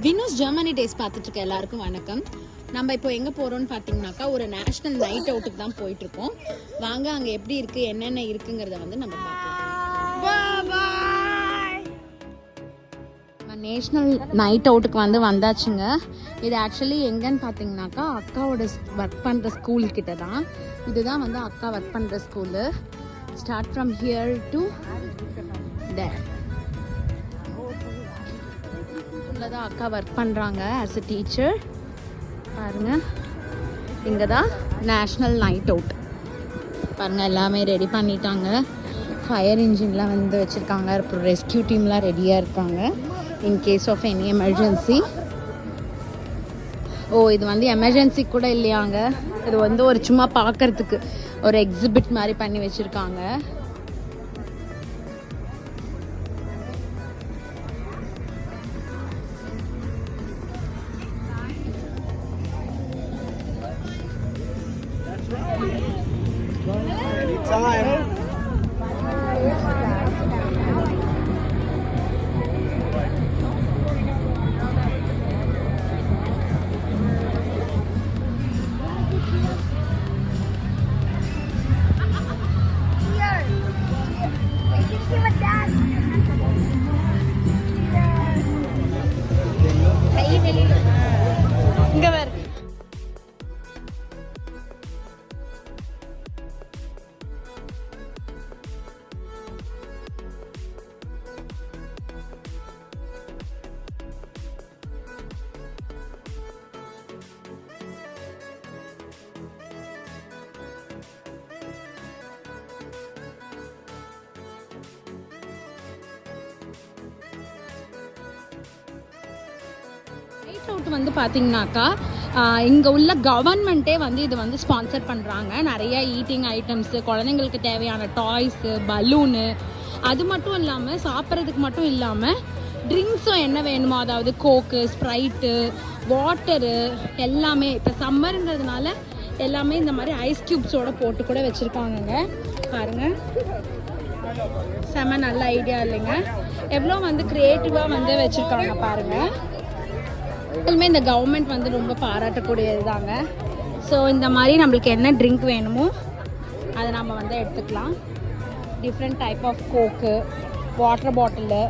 Vino's Germany days பார்த்துட்டு இருக்க எல்லாருக்கும் வணக்கம். நம்ம இப்போ எங்கே போகிறோம்னு பார்த்தீங்கன்னாக்கா ஒரு நேஷ்னல் நைட் அவுட்டுக்கு தான் போயிட்டுருக்கோம். வாங்க அங்கே எப்படி இருக்குது என்னென்ன இருக்குங்கிறத வந்து நம்ம பார்க்கலாம். நேஷ்னல் நைட் அவுட்டுக்கு வந்து வந்தாச்சுங்க. இது ஆக்சுவலி எங்கன்னு பார்த்தீங்கன்னாக்கா அக்காவோட ஒர்க் பண்ணுற ஸ்கூல் கிட்ட தான். இதுதான் வந்து அக்கா ஒர்க் பண்ணுற school. Start from here to their. தான் அக்கா ஒர்க் பண்ணுறாங்க ஆஸ் அ டீச்சர். பாருங்கள், இங்கே தான் நேஷ்னல் நைட் அவுட். பாருங்கள், எல்லாமே ரெடி பண்ணிட்டாங்க. ஃபயர் இன்ஜின்லாம் வந்து வச்சுருக்காங்க. அப்புறம் ரெஸ்கியூ டீம்லாம் ரெடியாக இருக்காங்க in case of any emergency. இது வந்து எமர்ஜென்சி கூட இல்லையாங்க. இது வந்து ஒரு சும்மா பார்க்கறதுக்கு ஒரு எக்ஸிபிட் மாதிரி பண்ணி வச்சுருக்காங்க. இங்க வேற அவுட் வந்து பார்த்தீங்கன்னாக்கா இங்கே உள்ள கவர்மெண்ட்டே வந்து இது வந்து ஸ்பான்சர் பண்ணுறாங்க. நிறைய ஈட்டிங் ஐட்டம்ஸு, குழந்தைங்களுக்கு தேவையான டாய்ஸு, பலூனு, அது மட்டும் இல்லாமல் சாப்பிட்றதுக்கு மட்டும் இல்லாமல் ட்ரிங்க்ஸும் என்ன வேணுமோ, அதாவது கோக்கு, ஸ்ப்ரைட்டு, வாட்டரு எல்லாமே. இப்போ சம்மருங்கிறதுனால எல்லாமே இந்த மாதிரி ஐஸ் க்யூப்ஸோடு போட்டு கூட வச்சுருக்காங்கங்க. பாருங்கள், செம நல்ல ஐடியா இல்லைங்க? எவ்வளோ வந்து க்ரியேட்டிவாக வந்து வச்சுருக்காங்க பாருங்கள். எல்லாமே இந்த கவர்மெண்ட் வந்து ரொம்ப பாராட்டக்கூடியது தாங்க. ஸோ இந்த மாதிரி நம்மளுக்கு என்ன ட்ரிங்க் வேணுமோ அதை நம்ம வந்து எடுத்துக்கலாம். Different type of coke, water bottle,